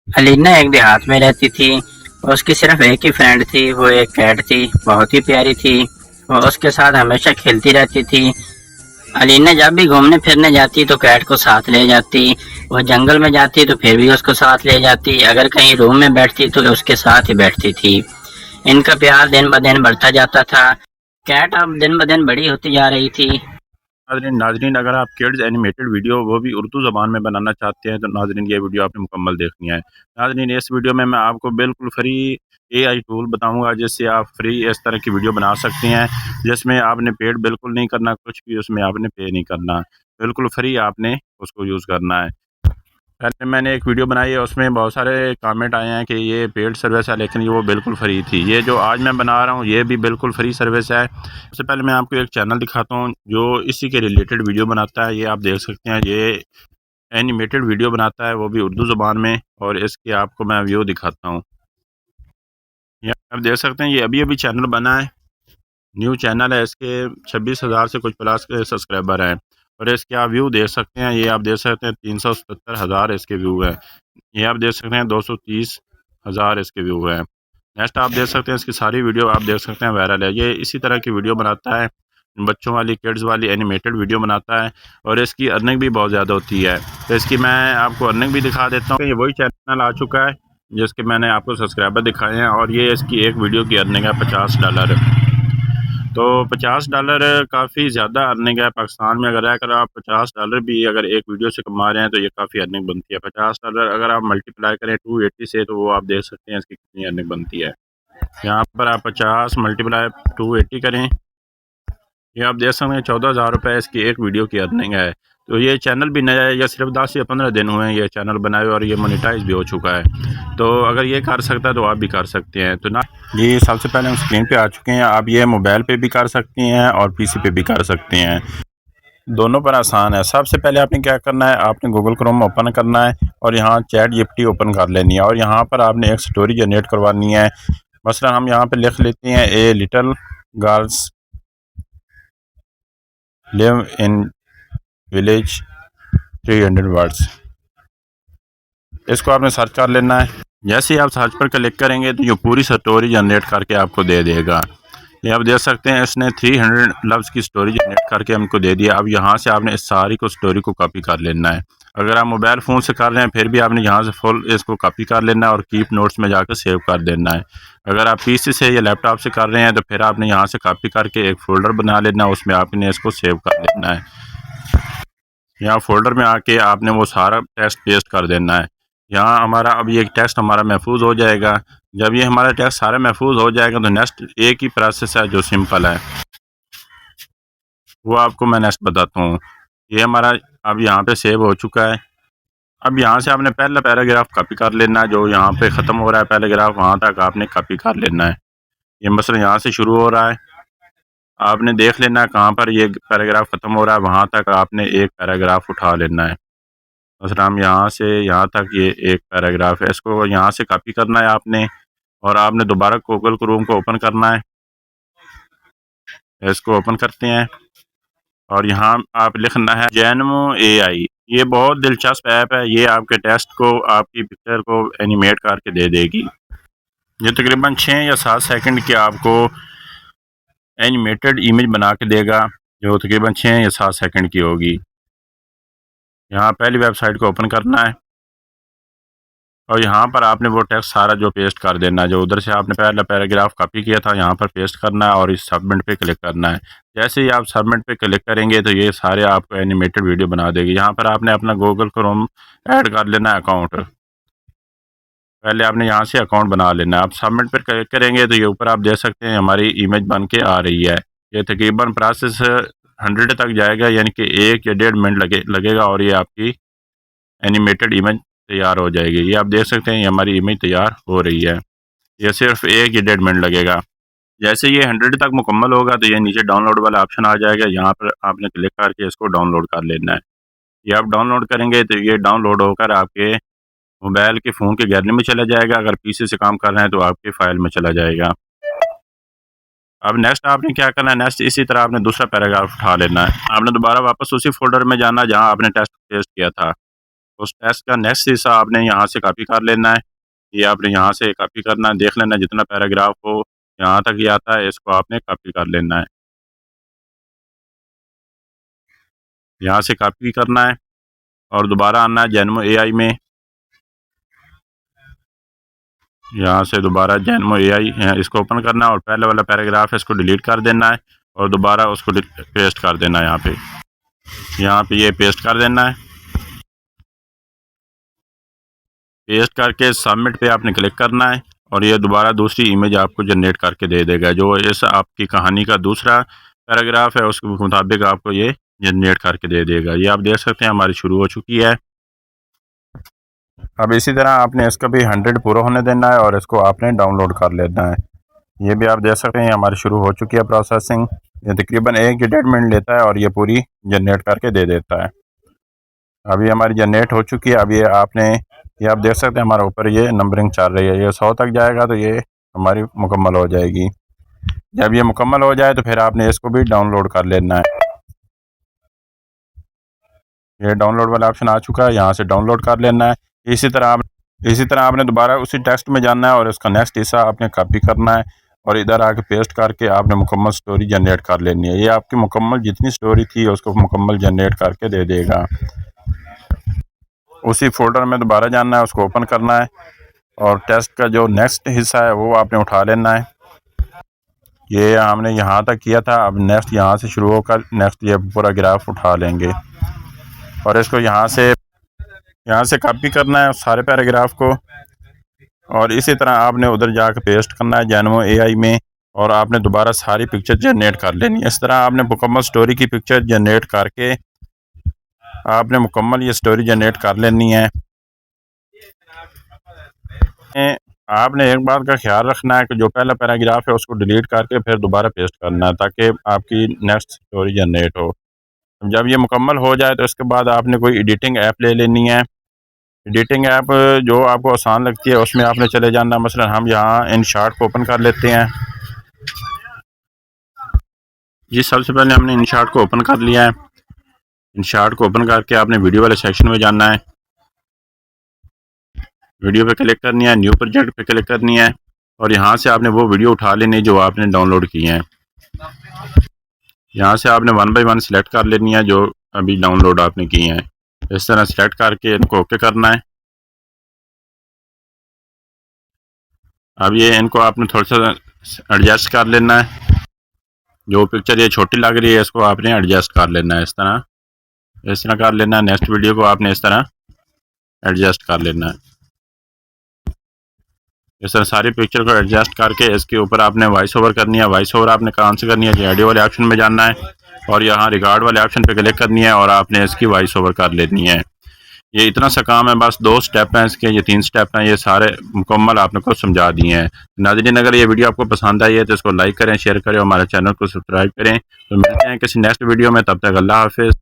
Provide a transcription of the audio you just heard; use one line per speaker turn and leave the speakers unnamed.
अलीना एक देहात में रहती थी। उसकी सिर्फ एक ही फ्रेंड थी, वो एक कैट थी, बहुत ही प्यारी थी। वो उसके साथ हमेशा खेलती रहती थी। अलीना जब भी घूमने फिरने जाती तो कैट को साथ ले जाती। वो जंगल में जाती तो फिर भी उसको साथ ले जाती। अगर कहीं रूम में बैठती तो उसके साथ ही बैठती थी। इनका प्यार दिन ब दिन बढ़ता जाता था। कैट अब दिन ब दिन बड़ी होती जा रही थी।
नाजरीन, अगर आप किड्स एनिमेटेड वीडियो वो भी उर्दू ज़बान में बनाना चाहते हैं तो नाजरीन ये वीडियो आपने मुकम्मल देखनी है। नाजरीन, इस वीडियो में मैं आपको बिल्कुल फ्री एआई टूल बताऊंगा जिससे आप फ्री इस तरह की वीडियो बना सकते हैं, जिसमें आपने पेड बिल्कुल नहीं करना, कुछ भी उसमें आपने पे नहीं करना, बिल्कुल फ्री आपने उसको यूज़ करना है। पहले मैंने एक वीडियो बनाई है, उसमें बहुत सारे कमेंट आए हैं कि ये पेड सर्विस है, लेकिन ये वो बिल्कुल फ्री थी। ये जो आज मैं बना रहा हूँ ये भी बिल्कुल फ्री सर्विस है। सबसे पहले मैं आपको एक चैनल दिखाता हूँ जो इसी के रिलेटेड वीडियो बनाता है। ये आप देख सकते हैं, ये एनिमेटेड वीडियो बनाता है, वो भी उर्दू ज़बान में। और इसके आपको मैं व्यू दिखाता हूँ। ये आप देख सकते हैं, ये अभी अभी चैनल बना है, न्यू चैनल है। इसके 26,000 से कुछ प्लस के सब्सक्राइबर हैं। और इसके आप व्यू देख सकते हैं, ये आप देख सकते हैं 377,000 इसके व्यू है। ये आप देख सकते हैं 230,000 इसके व्यू है। नेक्स्ट आप देख सकते हैं, इसकी सारी वीडियो आप देख सकते हैं वायरल है। ये इसी तरह की वीडियो बनाता है, बच्चों वाली किड्स वाली एनिमेटेड वीडियो बनाता है। और इसकी अर्निंग भी बहुत ज़्यादा होती है। तो इसकी मैं आपको अर्निंग भी दिखा देता हूँ। ये वही चैनल आ चुका है जिसके मैंने आपको सब्सक्राइबर दिखाए हैं, और ये इसकी एक वीडियो की अर्निंग है $50। तो $50 काफ़ी ज़्यादा अर्निंग है। पाकिस्तान में अगर रहकर आप $50 भी अगर एक वीडियो से कमा रहे हैं तो ये काफ़ी अर्निंग बनती है। $50 अगर आप मल्टीप्लाई करें 280 से, तो वो आप देख सकते हैं इसकी कितनी अर्निंग बनती है। यहाँ पर आप 50 मल्टीप्लाई 280 करें, ये आप देख सकते हैं 14,000 रुपये इसकी एक वीडियो की अर्निंग है। तो ये चैनल भी नया है, या सिर्फ 10 या 15 दिन हुए हैं ये चैनल बनाए, और ये मोनेटाइज भी हो चुका है। तो अगर ये कर सकता है तो आप भी कर सकते हैं। तो ना जी, सबसे पहले हम स्क्रीन पे आ चुके हैं। आप ये मोबाइल पे भी कर सकती हैं और पीसी पे भी कर सकते हैं, दोनों पर आसान है। सबसे पहले आपने क्या करना है, आपने गूगल क्रोम ओपन करना है और यहाँ चैट जीपीटी ओपन कर लेनी है, और यहाँ पर आपने एक स्टोरी जनरेट करवानी है। मसलन हम यहाँ पे लिख लेते हैं, a little girls live in village 300 words. इसको आपने सर्च कर लेना है। जैसे ही आप सर्च पर क्लिक करेंगे तो ये पूरी स्टोरी जनरेट करके आपको दे देगा। ये आप देख सकते हैं, इसने 300 लफ्ज़ की स्टोरी जनरेट करके हमको दे दिया। अब यहाँ से आपने इस सारी को स्टोरी को कॉपी कर लेना है। अगर आप मोबाइल फ़ोन से कर रहे हैं फिर भी आपने यहाँ से फुल इसको कॉपी कर लेना है और कीप नोट्स में जाकर सेव कर देना है। अगर आप पीसी से या लैपटॉप से कर रहे हैं तो फिर आपने यहाँ से कॉपी करके एक फ़ोल्डर बना लेना है, उसमें आपने इसको सेव कर लेना है। यहाँ फ़ोल्डर में आके आपने वो सारा टेक्स्ट पेस्ट कर देना है। यहाँ हमारा अब ये टेक्स्ट हमारा महफूज हो जाएगा। जब ये हमारा टेक्स्ट सारा महफूज हो जाएगा तो नेक्स्ट एक ही प्रोसेस है जो सिंपल है, वो आपको मैं नेक्स्ट बताता हूँ। ये हमारा अब यहाँ पे सेव हो चुका है। अब यहाँ से आपने पहला पैराग्राफ कॉपी कर लेना है, जो यहाँ पे ख़त्म हो रहा है पैराग्राफ वहाँ तक आपने कॉपी कर लेना है। ये मसलन यहाँ से शुरू हो रहा है, आपने देख लेना है कहाँ पर ये पैराग्राफ ख़त्म हो रहा है, वहाँ तक आपने एक पैराग्राफ उठा लेना है। मसलन हम यहाँ से यहाँ तक ये एक पैराग्राफ है, इसको यहाँ से कॉपी करना है आपने, और आपने दोबारा गूगल क्रोम को ओपन करना है। इसको ओपन करते हैं और यहाँ आप लिखना है जैनमो एआई। ये बहुत दिलचस्प ऐप है, ये आपके टेक्स्ट को, आपकी पिक्चर को एनिमेट करके दे देगी। ये तकरीबन 6 या 7 सेकंड की आपको एनिमेटेड इमेज बना के देगा, जो तकरीबन 6 या 7 सेकंड की होगी। यहाँ पहली वेबसाइट को ओपन करना है और यहाँ पर आपने वो टेक्स्ट सारा जो पेस्ट कर देना है, जो उधर से आपने पहला पैराग्राफ कॉपी किया था यहाँ पर पेस्ट करना है और इस सबमिट पे क्लिक करना है। जैसे ही आप सबमिट पे क्लिक करेंगे तो ये सारे आपको एनिमेटेड वीडियो बना देगी। यहाँ पर आपने अपना गूगल क्रोम ऐड कर लेना है अकाउंट, पहले आपने यहाँ से अकाउंट बना लेना है। आप सबमिट पर क्लिक करेंगे तो ये ऊपर आप देख सकते हैं हमारी इमेज बन के आ रही है। ये तकरीबन प्रोसेस 100 तक जाएगा, यानी कि 1 या 1.5 मिनट लगेगा और ये आपकी एनिमेटेड इमेज तैयार हो जाएगी। ये आप देख सकते हैं ये हमारी इमेज तैयार हो रही है। ये सिर्फ 1 या 1.5 मिनट लगेगा। जैसे ये 100 तक मुकम्मल होगा तो ये नीचे डाउनलोड वाला ऑप्शन आ जाएगा, यहाँ पर आपने क्लिक करके इसको डाउनलोड कर लेना है। ये आप डाउनलोड करेंगे तो ये डाउनलोड होकर आपके मोबाइल के फ़ोन के गैलरी में चला जाएगा। अगर पीसी से काम कर रहे हैं तो आपके फ़ाइल में चला जाएगा। अब नेक्स्ट आपने क्या करना है, नेक्स्ट इसी तरह आपने दूसरा पैराग्राफ उठा लेना है। आपने दोबारा वापस उसी फ़ोल्डर में जाना जहाँ आपने टेक्स्ट पेस्ट किया था, उस टेक्स्ट का नेक्स्ट हिस्सा आपने यहाँ से कॉपी कर लेना है। ये आपने यहाँ से कॉपी करना है, देख लेना जितना पैराग्राफ हो यहाँ तक ही आता है, इसको आपने कॉपी कर लेना है। यहाँ से कॉपी करना है और दोबारा आना है जेनमो एआई में। यहाँ से दोबारा जेनमो एआई इसको ओपन करना है और पहले वाला पैराग्राफ है इसको डिलीट कर देना है और दोबारा उसको पेस्ट कर देना है। यहाँ पे ये पेस्ट कर देना है। पेस्ट करके सबमिट पे आपने क्लिक करना है और ये दोबारा दूसरी इमेज आपको जनरेट करके दे देगा, जो इस आपकी कहानी का दूसरा पैराग्राफ है उसके मुताबिक आपको ये जनरेट करके दे देगा। ये आप देख सकते हैं हमारी शुरू हो चुकी है। अब इसी तरह आपने इसका भी 100 पूरा होने देना है और इसको आपने डाउनलोड कर लेना है। ये भी आप देख सकते हैं हमारी शुरू हो चुकी है प्रोसेसिंग। ये तकरीबन 1 या 1.5 मिनट लेता है और ये पूरी जनरेट करके दे देता है। अभी हमारी जनरेट हो चुकी है। अब ये आप देख सकते हैं हमारे ऊपर ये नंबरिंग चल रही है। ये 100 तक जाएगा तो ये हमारी मुकम्मल हो जाएगी। जब ये मुकम्मल हो जाए तो फिर आपने इसको भी डाउनलोड कर लेना है। ये डाउनलोड वाला ऑप्शन आ चुका है, यहाँ से डाउनलोड कर लेना है। इसी तरह आपने दोबारा उसी टेक्स्ट में जाना है और इसका नेक्स्ट हिस्सा आपने कॉपी करना है और इधर आके पेस्ट करके आपने मुकम्मल स्टोरी जनरेट कर लेनी है। ये आपकी मुकम्मल जितनी स्टोरी थी उसको मुकम्मल जनरेट करके दे देगा। उसी फोल्डर में दोबारा जाना है, उसको ओपन करना है और टेक्स्ट का जो नेक्स्ट हिस्सा है वो आपने उठा लेना है। ये हमने यहाँ तक किया था, अब नेक्स्ट यहाँ से शुरू होकर नेक्स्ट ये पूरा ग्राफ उठा लेंगे और इसको यहाँ से कॉपी करना है सारे पैराग्राफ को और इसी तरह आपने उधर जाकर पेस्ट करना है जेनमो एआई में और आपने दोबारा सारी पिक्चर जनरेट कर लेनी है। इस तरह आपने मुकम्मल स्टोरी की पिक्चर जनरेट करके आपने मुकम्मल ये स्टोरी जनरेट कर लेनी है। आपने एक बात का ख्याल रखना है कि जो पहला पैराग्राफ है उसको डिलीट करके फिर दोबारा पेस्ट करना है ताकि आपकी नेक्स्ट स्टोरी जनरेट हो। जब ये मुकम्मल हो जाए तो इसके बाद आपने कोई एडिटिंग ऐप ले लेनी है। एडिटिंग ऐप जो आपको आसान लगती है उसमें आपने चले जाना। मसलन हम यहाँ InShot को ओपन कर लेते हैं। जी सबसे पहले हमने InShot को ओपन कर लिया है। InShot को ओपन करके आपने वीडियो वाले सेक्शन में जाना है। वीडियो पे क्लिक करनी है, न्यू प्रोजेक्ट पे क्लिक करनी है और यहाँ से आपने वो वीडियो उठा लेनी है जो आपने डाउनलोड की है। यहाँ से आपने 1 बाय 1 सिलेक्ट कर लेनी है जो अभी डाउनलोड आपने की हैं। इस तरह सिलेक्ट करके इनको ओके करना है। अब ये इनको आपने थोड़ा सा एडजस्ट कर लेना है। जो पिक्चर ये छोटी लग रही है इसको आपने एडजस्ट कर लेना है। इस तरह कर लेना है। नेक्स्ट वीडियो को आपने इस तरह एडजस्ट कर लेना है। इस तरह सारी पिक्चर को एडजस्ट करके इसके ऊपर आपने वॉइस ओवर करनी है। वॉइस ओवर आपने कहाँ से करनी है कि ऑडियो वाले ऑप्शन में जाना है और यहाँ रिकॉर्ड वाले ऑप्शन पे क्लिक करनी है और आपने इसकी वॉइस ओवर कर लेनी है। ये इतना सा काम है, बस 2 स्टेप हैं इसके, ये 3 स्टेप हैं, ये सारे मुकम्मल आपने को समझा दिए हैं। नाज़रीन अगर ये वीडियो आपको पसंद आई है तो इसको लाइक करें, शेयर करें और हमारे चैनल को सब्सक्राइब करें। तो मिलते हैं किसी नेक्स्ट वीडियो में, तब तक अल्लाह हाफिज़।